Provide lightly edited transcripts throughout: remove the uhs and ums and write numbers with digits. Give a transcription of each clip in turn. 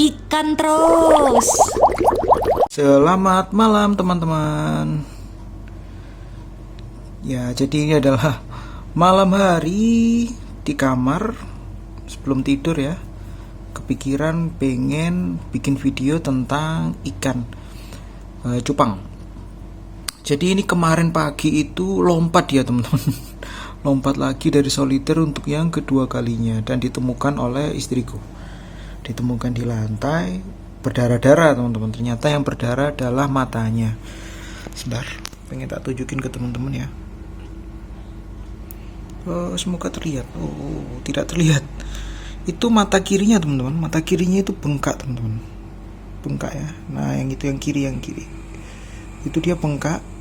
ikan terus. Selamat malam teman-teman. Ya, jadi ini adalah malam hari di kamar sebelum tidur ya. Kepikiran pengen bikin video tentang ikan cupang. Jadi ini kemarin pagi itu lompat ya teman-teman. Lompat lagi dari soliter untuk yang kedua kalinya dan ditemukan oleh istriku. Ditemukan di lantai berdarah-darah teman-teman. Ternyata yang berdarah adalah matanya. Sebentar, pengen tak tunjukin ke teman-teman ya. Oh, semoga terlihat. Oh, tidak terlihat. Itu mata kirinya teman-teman. Mata kirinya itu bengkak teman-teman. Bengkak ya. Nah, yang itu yang kiri. Itu dia bengkak.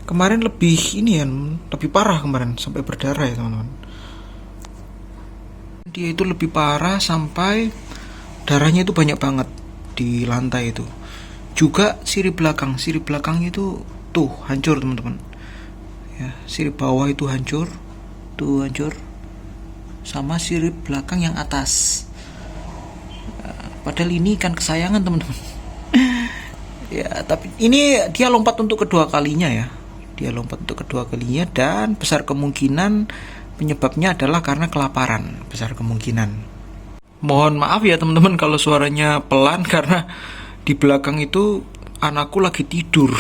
Kemarin lebih ini ya, lebih parah kemarin sampai berdarah ya teman-teman. Dia itu lebih parah sampai darahnya itu banyak banget di lantai itu. Juga sirip belakangnya itu tuh hancur teman-teman. Ya, sirip bawah itu hancur, tuh hancur. Sama sirip belakang yang atas. Padahal ini ikan kesayangan teman-teman. Ya, tapi ini dia lompat untuk kedua kalinya ya. Dia lompat untuk kedua kalinya dan besar kemungkinan penyebabnya adalah karena kelaparan, besar kemungkinan. Mohon maaf ya teman-teman kalau suaranya pelan karena di belakang itu anakku lagi tidur.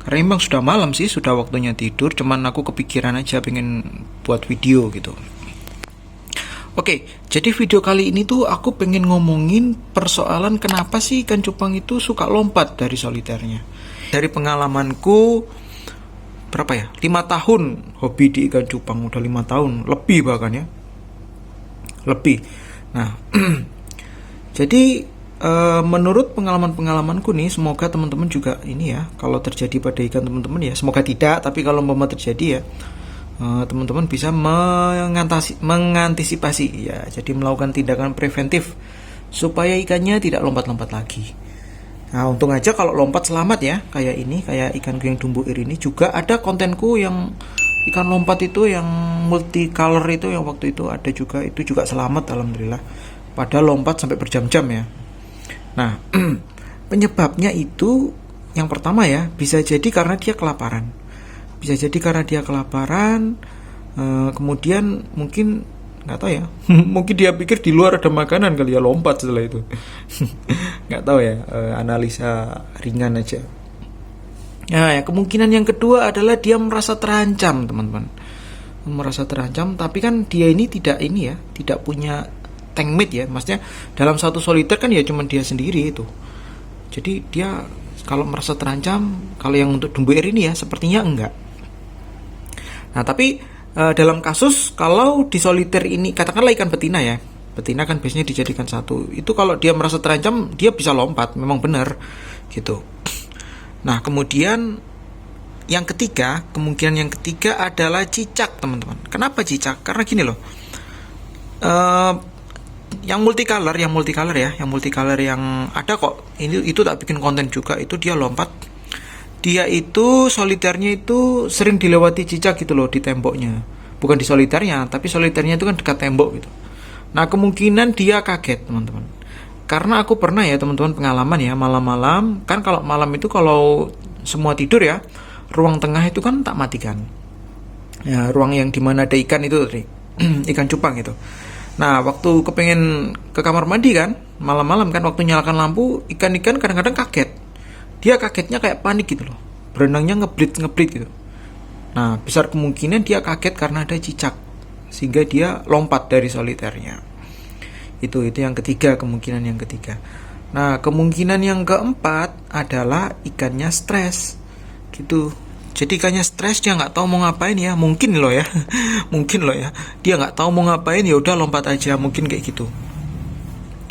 Karena memang sudah malam sih, sudah waktunya tidur, cuman aku kepikiran aja pengen buat video gitu. Oke, jadi video kali ini tuh aku pengen ngomongin persoalan kenapa sih ikan cupang itu suka lompat dari soliternya. Dari pengalamanku berapa ya? 5 tahun hobi di ikan cupang, udah 5 tahun, lebih bahkan ya. Lebih. Nah, jadi menurut pengalamanku nih, semoga teman-teman juga ini ya, kalau terjadi pada ikan teman-teman ya, semoga tidak, tapi kalau mau terjadi ya, teman-teman bisa mengantisipasi ya, jadi melakukan tindakan preventif supaya ikannya tidak lompat-lompat lagi. Nah, untung aja kalau lompat selamat ya, kayak ini, kayak ikan yang dumbuir ini. Juga ada kontenku yang ikan lompat itu yang multicolor itu yang waktu itu ada juga, itu juga selamat alhamdulillah. Padahal lompat sampai berjam-jam ya. Nah, penyebabnya itu yang pertama ya, bisa jadi karena dia kelaparan. Bisa jadi karena dia kelaparan, kemudian mungkin nggak tahu ya, mungkin dia pikir di luar ada makanan kali ya, lompat setelah itu. Nggak tahu ya, analisa ringan aja. Nah, ya, kemungkinan yang kedua adalah dia merasa terancam teman-teman. Merasa terancam, tapi kan dia ini tidak punya tank mate ya, maksudnya dalam satu soliter kan ya cuma dia sendiri itu. Jadi dia kalau merasa terancam, kalau yang untuk dumbuir ini ya sepertinya enggak. Nah, tapi dalam kasus kalau di soliter ini katakanlah ikan betina ya, betina kan biasanya dijadikan satu, itu kalau dia merasa terancam dia bisa lompat, memang benar gitu. Nah, kemudian yang ketiga, kemungkinan yang ketiga adalah cicak teman-teman. Kenapa cicak? Karena gini loh, yang multicolor yang ada kok, ini itu tak bikin konten juga, itu dia lompat. Dia itu soliternya itu sering dilewati cicak gitu loh di temboknya. Bukan di soliternya, tapi soliternya itu kan dekat tembok gitu. Nah, kemungkinan dia kaget teman-teman. Karena aku pernah ya teman-teman pengalaman ya, malam-malam kan, kalau malam itu kalau semua tidur ya, ruang tengah itu kan tak matikan. Ya, ruang yang dimana ada ikan itu tadi, ikan cupang itu. Nah, waktu kepengen ke kamar mandi kan, malam-malam kan, waktu nyalakan lampu, ikan-ikan kadang-kadang kaget. Dia kagetnya kayak panik gitu loh, berenangnya ngeblit gitu. Nah, besar kemungkinan dia kaget karena ada cicak, sehingga dia lompat dari soliternya. Itu yang ketiga, kemungkinan yang ketiga. Nah, kemungkinan yang keempat adalah ikannya stres gitu. Jadi ikannya stres, dia nggak tahu mau ngapain ya, mungkin loh ya. Mungkin loh ya, dia nggak tahu mau ngapain, ya udah lompat aja, mungkin kayak gitu.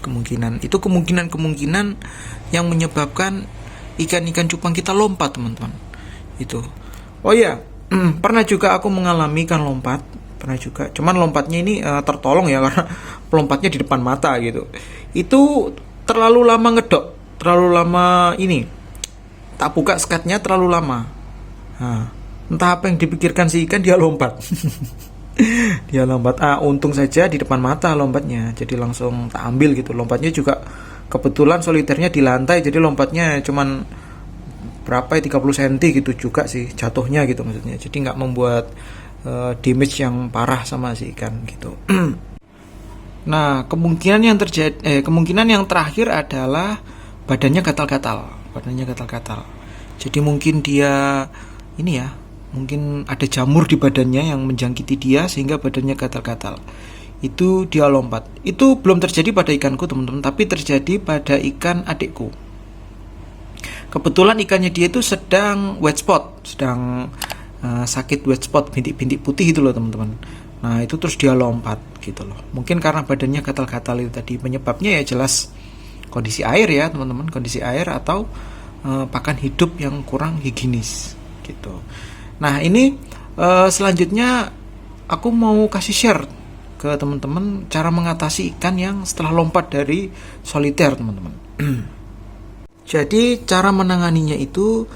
Kemungkinan itu, kemungkinan yang menyebabkan ikan-ikan cupang kita lompat teman-teman. Itu. Oh ya, pernah juga aku mengalami ikan lompat, pernah juga. Cuman lompatnya ini tertolong ya, karena pelompatnya di depan mata gitu. Itu terlalu lama ngedok, terlalu lama ini. Tak buka skatnya terlalu lama. Nah, entah apa yang dipikirkan si ikan, dia lompat. Dia lompat. Untung saja di depan mata lompatnya, jadi langsung tak ambil gitu. Lompatnya juga kebetulan soliternya di lantai, jadi lompatnya cuman berapa ya, 30 cm gitu juga sih jatuhnya gitu maksudnya. Jadi nggak membuat damage yang parah sama si ikan gitu. Nah, kemungkinan yang terakhir adalah badannya gatal-gatal. Jadi mungkin dia ini ya, mungkin ada jamur di badannya yang menjangkiti dia sehingga badannya gatal-gatal. Itu dia lompat. Itu belum terjadi pada ikanku, teman-teman, tapi terjadi pada ikan adikku. Kebetulan ikannya dia itu sedang wet spot, sedang sakit wet spot, bintik-bintik putih itu loh, teman-teman. Nah, itu terus dia lompat gitu loh. Mungkin karena badannya gatal-gatal itu tadi. Penyebabnya ya jelas kondisi air ya, teman-teman, kondisi air atau pakan hidup yang kurang higienis gitu. Nah, ini selanjutnya aku mau kasih share ke teman-teman cara mengatasi ikan yang setelah lompat dari soliter, teman-teman. Jadi cara menanganinya itu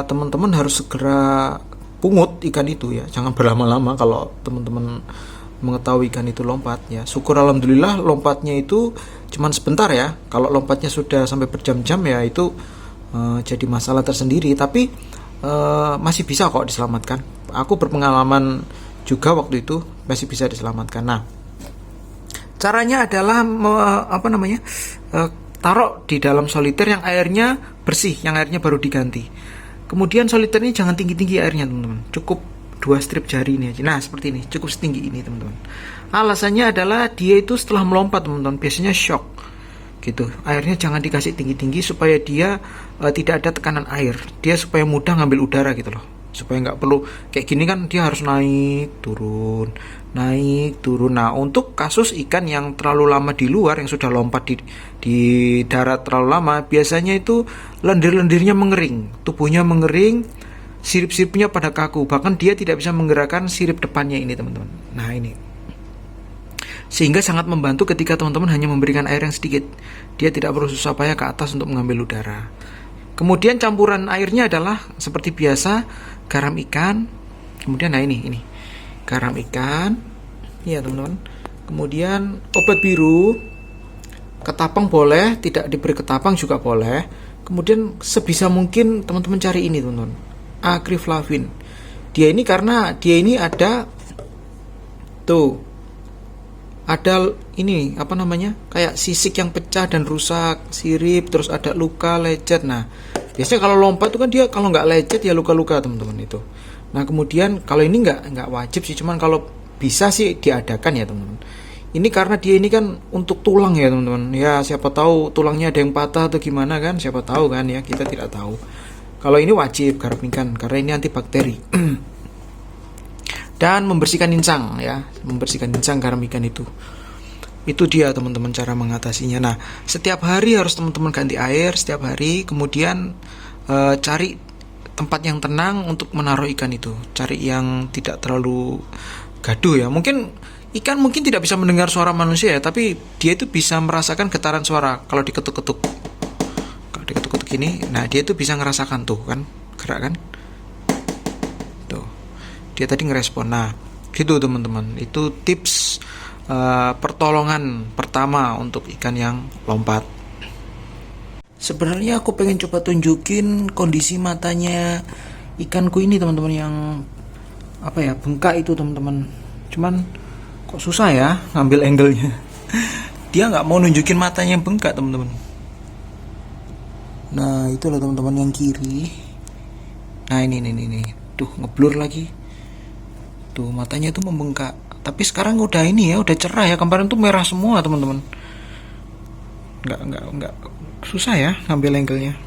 teman-teman harus segera pungut ikan itu ya, jangan berlama-lama kalau teman-teman mengetahui ikan itu lompat ya. Syukur alhamdulillah lompatnya itu cuman sebentar ya. Kalau lompatnya sudah sampai berjam-jam ya itu jadi masalah tersendiri, tapi masih bisa kok diselamatkan. Aku berpengalaman juga waktu itu, masih bisa diselamatkan. Nah, caranya adalah taruh di dalam soliter yang airnya bersih, yang airnya baru diganti. Kemudian soliternya jangan tinggi-tinggi airnya, teman-teman. Cukup 2 strip jari ini aja. Nah, seperti ini, cukup setinggi ini, teman-teman. Alasannya adalah dia itu setelah melompat, teman-teman, biasanya shock gitu. Airnya jangan dikasih tinggi-tinggi supaya dia tidak ada tekanan air. Dia supaya mudah ngambil udara gitu loh. Supaya nggak perlu kayak gini kan, dia harus naik turun. Nah, untuk kasus ikan yang terlalu lama di luar, yang sudah lompat di darat terlalu lama, biasanya itu lendir-lendirnya mengering, tubuhnya mengering, sirip-siripnya pada kaku, bahkan dia tidak bisa menggerakkan sirip depannya ini, teman-teman. Nah, ini sehingga sangat membantu ketika teman-teman hanya memberikan air yang sedikit. Dia tidak perlu susah payah ke atas untuk mengambil udara. Kemudian campuran airnya adalah seperti biasa, garam ikan. Kemudian nah ini garam ikan, ya teman-teman. Kemudian obat biru, ketapang boleh, tidak diberi ketapang juga boleh. Kemudian sebisa mungkin teman-teman cari ini, teman-teman, agriflavin. Dia ini karena dia ini ada ini kayak sisik yang pecah dan rusak, sirip, terus ada luka, lecet. Nah, biasanya kalau lompat itu kan dia kalau nggak lecet ya luka-luka, teman-teman itu. Nah, kemudian kalau ini nggak wajib sih, cuman kalau bisa sih diadakan ya, teman-teman. Ini karena dia ini kan untuk tulang ya, teman-teman. Ya, siapa tahu tulangnya ada yang patah atau gimana kan, siapa tahu kan ya, kita tidak tahu. Kalau ini wajib garam ikan karena ini antibakteri. Dan membersihkan insang ya, membersihkan insang garam ikan itu dia, teman-teman, cara mengatasinya. Nah, setiap hari harus teman-teman ganti air setiap hari. Kemudian cari tempat yang tenang untuk menaruh ikan itu, cari yang tidak terlalu gaduh ya. Ikan mungkin tidak bisa mendengar suara manusia ya, tapi dia itu bisa merasakan getaran suara kalau diketuk-ketuk ini. Nah, dia itu bisa ngerasakan tuh kan, gerak kan. Dia tadi ngerespon. Nah, gitu teman-teman. Itu tips pertolongan pertama untuk ikan yang lompat. Sebenarnya aku pengen coba tunjukin kondisi matanya ikanku ini, teman-teman, yang bengkak itu, teman-teman. Cuman kok susah ya ngambil angle-nya. Dia nggak mau nunjukin matanya yang bengkak, teman-teman. Nah, itulah teman-teman yang kiri. Nah, ini. Tuh, ngeblur lagi. Tuh, matanya tuh membengkak. Tapi sekarang udah udah cerah ya. Kemarin tuh merah semua, teman-teman. Enggak susah ya ngambil angle-nya.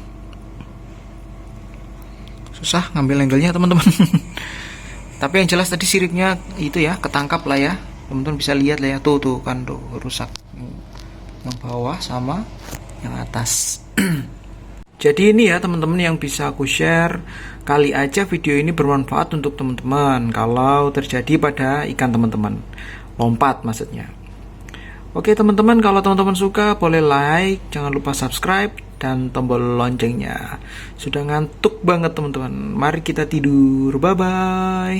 Susah ngambil angle-nya, teman-teman. Tapi yang jelas tadi siripnya itu ya, ketangkap lah ya. Teman-teman bisa lihat lah ya, tuh kan tuh rusak. Yang bawah sama yang atas. Jadi ini ya, teman-teman, yang bisa aku share. Kali aja video ini bermanfaat untuk teman-teman kalau terjadi pada ikan teman-teman lompat maksudnya. Oke teman-teman, kalau teman-teman suka boleh like, jangan lupa subscribe dan tombol loncengnya. Sudah ngantuk banget teman-teman, mari kita tidur, bye bye.